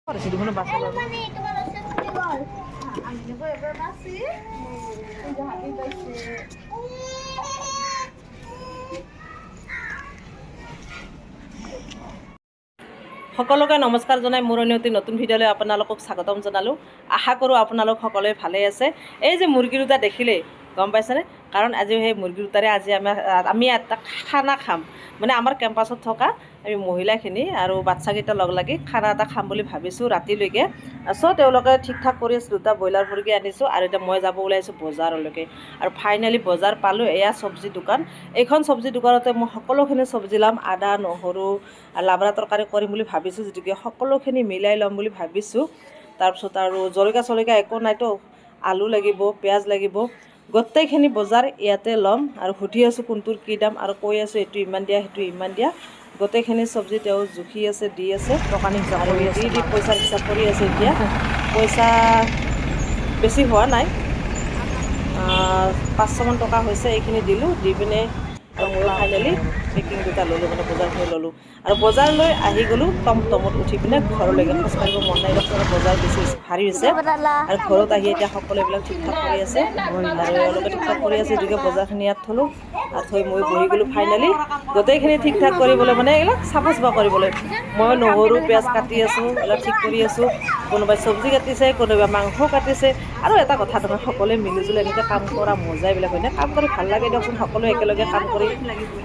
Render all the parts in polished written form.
সকলোকে নমস্কাৰ জনাই মোৰ অতি নতুন ভিডিঅ'লৈ আপোনালোকক স্বাগতম জনালোঁ। আশা কৰোঁ আপোনালোক সকলোৱে ভালে আছে। এই যে মুৰ্গী দুটা দেখিলে গম পাইছেনে? কাৰণ আজি সেই মুৰ্গী দুটাৰে আমি এটা খানা খাম, মানে আমাৰ কেম্পাছত থকা আমি মহিলাখিনি আৰু বাচ্চাকেইটা লগ লাগি খানা এটা খাম বুলি ভাবিছোঁ ৰাতিলৈকে। তেওঁলোকে ঠিক ঠাক কৰি আছে। দুটা ব্ৰইলাৰ মুৰ্গী আনিছোঁ আৰু এতিয়া মই যাব ওলাইছোঁ বজাৰলৈকে। আৰু ফাইনেলি বজাৰ পালোঁ। এয়া চব্জি দোকান। এইখন চব্জি দোকানতে মই সকলোখিনি চব্জি ল'ম। আদা, নহৰু, লাবৰা তৰকাৰী কৰিম বুলি ভাবিছোঁ, যিটোকে সকলোখিনি মিলাই ল'ম বুলি ভাবিছোঁ। তাৰপিছত আৰু জলকীয়া একো নাইতো, আলু লাগিব, পিঁয়াজ লাগিব, গোটেইখিনি বজাৰ ইয়াতে ল'ম। আৰু সুধি আছোঁ কোনটোৰ কি দাম, আৰু কৈ আছোঁ এইটো ইমান দিয়া, সেইটো ইমান দিয়া। গোটেইখিনি চব্জি তেওঁ জুখি আছে, দি আছে, টকানি আৰু দি পইচা হিচাপ কৰি আছে। এতিয়া পইচা বেছি হোৱা নাই, 500মান টকা হৈছে। এইখিনি দিলোঁ, দি পিনে আৰু মই ফাইনেলি পেকিং দুটা ল'লোঁ, মানে বজাৰখিনি ল'লোঁ। আৰু বজাৰ লৈ আহি গ'লোঁ টমটমত উঠি পিনে ঘৰলৈকে। খোজকাঢ়িব মন নাই দেখোন, বজাৰ বেছি ভাৰী হৈছে। আৰু ঘৰত আহি এতিয়া সকলো এইবিলাক ঠিক ঠাক কৰি আছে, আৰু এওঁলোকে ঠিক ঠাক কৰি আছে। গতিকে বজাৰখিনি ইয়াত থ'লোঁ, আৰু থৈ মই বহি গ'লোঁ ফাইনেলি গোটেইখিনি ঠিক ঠাক কৰিবলৈ, মানে এইবিলাক চাফা চাফা কৰিবলৈ। মই নহৰু পিঁয়াজ কাটি আছোঁ, এইবিলাক ঠিক কৰি আছোঁ। কোনোবাই চব্জি কাটিছে, কোনোবাই মাংস কাটিছে। আৰু এটা কথা নহয়, সকলোৱে মিলিজুলি এনেকৈ কাম কৰা মজা এইবিলাক হয়নে? কাম কৰি ভাল লাগে দিয়কচোন, সকলোৱে একেলগে কাম কৰি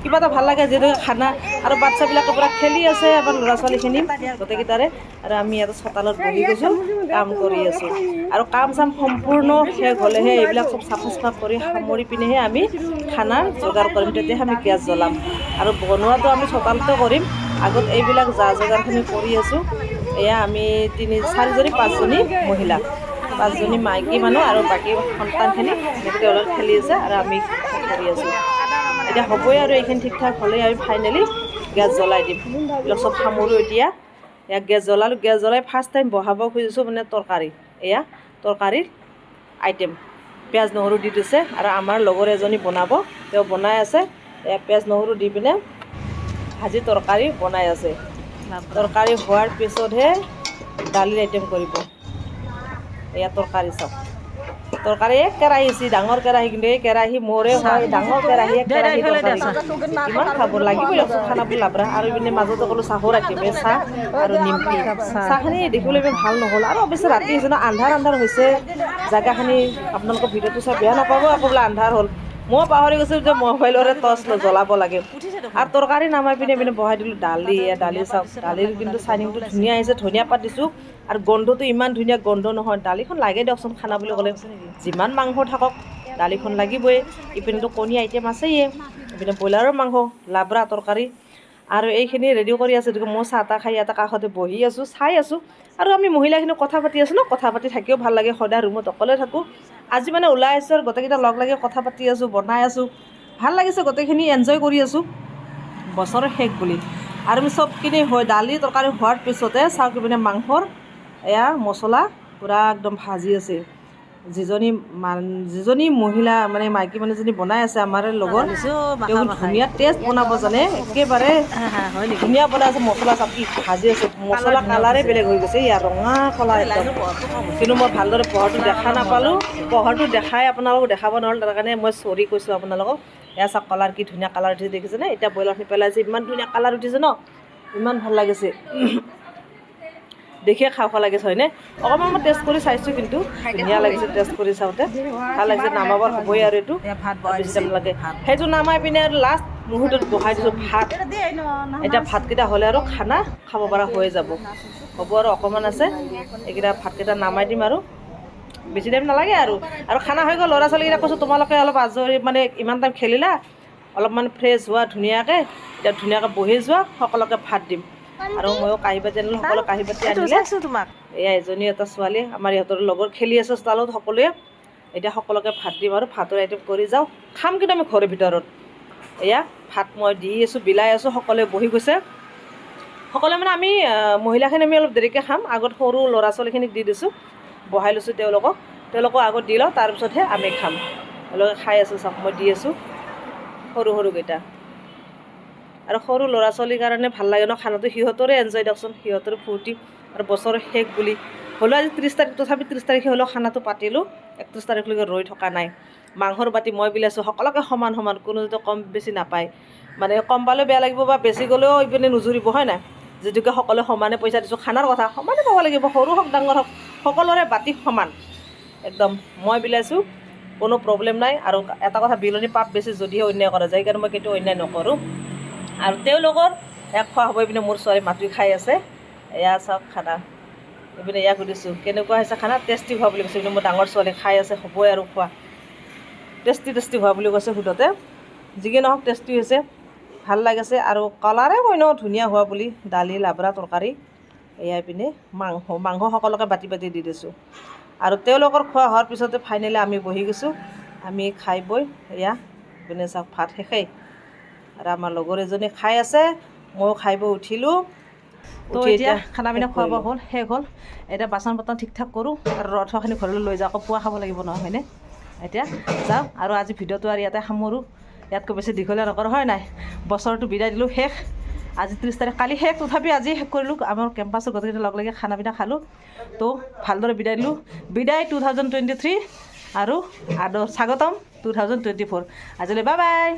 কিবা এটা ভাল লাগে। যিহেতু খানা, আৰু বাচ্ছাবিলাকে পূৰা খেলি আছে, আমাৰ ল'ৰা ছোৱালীখিনি গোটেইকেইটাৰে। আৰু আমি ইয়াতে চোতালত বহি গৈছোঁ, কাম কৰি আছোঁ। আৰু কাম চাম সম্পূৰ্ণ শেষ হ'লেহে, এইবিলাক চব চাফা চাফা কৰি সামৰি পিনেহে আমি খানাৰ যোগাৰ কৰিম, তেতিয়াহে আমি গেছ জ্বলাম। আৰু বনোৱাটো আমি চোতালতে কৰিম। আগত এইবিলাক যোগাৰখিনি কৰি আছোঁ। এয়া আমি 5জনী মহিলা, 5জনী মাইকী মানুহ, আৰু বাকী সন্তানখিনি এনেকৈ তেওঁলোকে খেলি আছে, আৰু আমি কৰি আছোঁ। এতিয়া হ'বই, আৰু এইখিনি ঠিক ঠাক হ'লেই আমি ফাইনেলি গেছ জ্বলাই দিম। এইবিলাক চব সামৰোঁ এতিয়া। এয়া গেছ জ্বলালোঁ। গেছ জ্বলাই ফাৰ্ষ্ট টাইম বহাব খুজিছোঁ, মানে তৰকাৰী। এয়া তৰকাৰীৰ আইটেম, পিঁয়াজ নহৰু দি দিছে। আৰু আমাৰ লগৰ এজনী বনাব, তেওঁ বনাই আছে। এয়া পিঁয়াজ নহৰু দি পিনে ভাজি তৰকাৰী বনাই আছে। তৰকাৰী হোৱাৰ পিছতহে দালিৰ আইটেম কৰিব। এয়া তৰকাৰী চাওক, তৰকাৰী এক কেৰাহী, ডাঙৰ কেৰাহী, কিন্তু এই কেৰাহী মোৰে হয়, ডাঙৰ কেৰাহী, এক কেৰাহী তৰকাৰী। কিমান খাব লাগিব দিয়কচোন খানাবোৰ লাবৰা। আৰু ইপিনে মাজতে ক'লোঁ চাহৰ আইটেম, এই চাহ আৰু নিমকি। চাহখিনি দেখিবলৈ ইমান ভাল নহ'ল, আৰু অৱশ্যে ৰাতি হৈছে ন, আন্ধাৰ হৈছে জেগাখিনি। আপোনালোকৰ ভিডিঅ'টো চাই বেয়া নাপাব আকৌ, বোলে আন্ধাৰ হ'ল। মই পাহৰি গৈছোঁ যে মোবাইলৰে টৰ্চ জ্বলাব লাগে। আৰু তৰকাৰী নামাই পিনে বহাই দিলোঁ দালি। দালি চাওক, দালিৰ কিন্তু চাইনিংটো ধুনীয়া আহিছে। ধনিয়া পাত দিছোঁ, আৰু গোন্ধটো ইমান ধুনীয়া গোন্ধ নহয়। দালিখন লাগে দিয়কচোন খানা বুলি ক'লে, যিমান মাংস থাকক দালিখন লাগিবই। ইপিনেতো কণী আইটেম আছেই, ইপিনে ব্ৰইলাৰৰ মাংস, লাবৰা তৰকাৰী। আৰু এইখিনি ৰেডি কৰি আছে। গতিকে মই চাহ তাহ খাই এটা কাষতে বহি আছোঁ, চাই আছোঁ। আৰু আমি মহিলাখিনি কথা পাতি আছোঁ ন, কথা পাতি থাকিও ভাল লাগে। সদায় ৰুমত অকলে থাকোঁ, আজি মানে ওলাই আছোঁ, আৰু গোটেইকেইটা লগ লাগি কথা পাতি আছোঁ, বনাই আছোঁ, ভাল লাগিছে। গোটেইখিনি এনজয় কৰি আছোঁ, বছৰৰ শেষ বুলি। আৰু আমি চবখিনি হয়, দালি তৰকাৰী হোৱাৰ পিছতে চাওক, পিনে মাংসৰ এয়া মছলা পূৰা একদম ভাজি আছে। যিজনী মহিলা, মানে মাইকী মানুহজনী বনাই আছে, আমাৰ লগৰ, তেওঁ ধুনীয়া টেষ্ট বনাব জানে, একেবাৰে ধুনীয়া বনাই আছে। মছলা চাপ ভাজি আছে, মছলা কালাৰে বেলেগ হৈ গৈছে, ইয়াৰ ৰঙা কালাৰ একদম। কিন্তু মই ভালদৰে পোহৰটো দেখা নাপালোঁ, পোহৰটো দেখাই আপোনালোকক দেখাব নোৱাৰিলোঁ, তাৰ কাৰণে মই চৰি কৈছোঁ আপোনালোকক। এয়া চাওক কালাৰ, কি ধুনীয়া কালাৰ উঠিছে দেখিছেনে? এতিয়া ব্ৰইলাৰখিনি পেলাইছে, ইমান ধুনীয়া কালাৰ উঠিছে ন, ইমান ভাল লাগিছে। দেখিয়ে খাওঁ খাওঁ লাগিছে হয়নে? অকণমান মই টেষ্ট কৰি চাইছোঁ, কিন্তু ধুনীয়া লাগিছে। টেষ্ট কৰি চাওঁতে ভাল লাগিছে। নামাবৰ হ'বই, আৰু এইটো বেছি টাইম লাগে। সেইটো নামাই পিনে আৰু লাষ্ট মুহূৰ্তত বহাই দিছোঁ ভাত। এতিয়া ভাতকেইটা হ'লে আৰু খানা খাব পৰা হৈ যাব। হ'ব আৰু অকণমান আছে, এইকেইটা ভাতকেইটা নামাই দিম, আৰু বেছি টাইম নালাগে। আৰু খানা হৈ গ'ল। ল'ৰা ছোৱালীকেইটা কৈছোঁ তোমালোকে অলপ আজৰি, মানে ইমান টাইম খেলিলা, অলপমান ফ্ৰেছ হোৱা ধুনীয়াকৈ। এতিয়া ধুনীয়াকৈ বহি যোৱা, সকলোকে ভাত দিম। আৰু ময়ো কাঁহী বাতি আনিলোঁ, সকলো কাঁহী বাতি আনিলে। এয়া এজনী এটা ছোৱালী, আমাৰ ইহঁতৰ লগৰ খেলি আছে চোতালত সকলোৱে। এতিয়া সকলোকে ভাত দিম, আৰু ভাতৰ আইটেম কৰি যাওঁ, খাম কিন্তু আমি ঘৰৰ ভিতৰত। এয়া ভাত মই দি আছোঁ, বিলাই আছোঁ, সকলোৱে বহি গৈছে। সকলোৱে মানে আমি মহিলাখিনি আমি অলপ দেৰিকৈ খাম। আগত সৰু ল'ৰা ছোৱালীখিনিক দি দিছোঁ, বহাই লৈছোঁ তেওঁলোকক আগত দি লওঁ, তাৰপিছতহে আমি খাম। তেওঁলোকে খাই আছোঁ, চাওক মই দি আছোঁ সৰুকেইটা। আৰু সৰু ল'ৰা ছোৱালীৰ কাৰণে ভাল লাগে ন খানাটো, সিহঁতৰে এনজয় দিয়কচোন, সিহঁতৰ ফূৰ্তি। আৰু বছৰৰ শেষ বুলি হ'লেও আজি 30 তাৰিখ, তথাপি 30 তাৰিখে হ'লেও খানাটো পাতিলোঁ, 31 তাৰিখলৈকে ৰৈ থকা নাই। মাংসৰ বাতি মই বিলাইছোঁ, সকলোকে সমান সমান, কোনো যাতে কম বেছি নাপায়, মানে কম পালেও বেয়া লাগিব বা বেছি গ'লেও ইপিনে নুজুৰিব, হয় নাই? যিটোকে সকলোৱে সমানে পইচা দিছোঁ, খানাৰ কথা সমানে পাব লাগিব, সৰু হওক ডাঙৰ হওক সকলোৰে বাতি সমান একদম। মই বিলাইছোঁ, কোনো প্ৰব্লেম নাই। আৰু এটা কথা, বিলনী পাপ বেছি যদিহে অন্যায় কৰা যায়, সেইকাৰণে মই কেতিয়াও অন্যায় নকৰোঁ। আৰু তেওঁলোকৰ খোৱা হ'ব। এইপিনে মোৰ ছোৱালী মাতৃ খাই আছে, এয়া চাওক খানা। এইপিনে ইয়াক সুধিছোঁ কেনেকুৱা হৈছে খানা, টেষ্টি হোৱা বুলি কৈছে। কিন্তু মোৰ ডাঙৰ ছোৱালী খাই আছে, হ'বই আৰু খোৱা, টেষ্টি হোৱা বুলি কৈছে সোধোতে। যি কি নহওক টেষ্টি হৈছে, ভাল লাগিছে। আৰু কালাৰে কয় ন ধুনীয়া হোৱা বুলি। দালি, লাবৰা, তৰকাৰী, এয়াই পিনে মাংস সকলোকে বাতি দি দিছোঁ। আৰু তেওঁলোকৰ খোৱা হোৱাৰ পিছতে ফাইনেলি আমি বহি গৈছোঁ। আমি খাই বৈ এয়া পিনে চাওক ভাত শেষেই। আৰু আমাৰ লগৰ এজনী খাই আছে, ময়ো খাই বৈ উঠিলোঁ। তো এতিয়া খানা পিনা খোৱা বোৱা হ'ল, শেষ হ'ল। এতিয়া বাচন বৰ্তন ঠিক ঠাক কৰোঁ আৰু ৰথখিনি ঘৰলৈ লৈ যাওঁ, আকৌ পুৱা খাব লাগিব নহয়, হয়নে? এতিয়া যাওঁ আৰু আজি ভিডিঅ'টো আৰু ইয়াতে সামৰোঁ, ইয়াতকৈ বেছি দীঘলীয়া নকৰোঁ, হয় নাই? বছৰটো বিদায় দিলোঁ, শেষ। আজি 30 তাৰিখ, কালি শেষ, তথাপি আজি শেষ কৰিলোঁ। আমাৰ কেম্পাছৰ গোটেইকেইটা লগ লাগি খানা পিনা খালোঁ। তো ভালদৰে বিদায় দিলোঁ। বিদায় 2023 আৰু স্বাগতম 2024। আজিলৈ বাই বাই।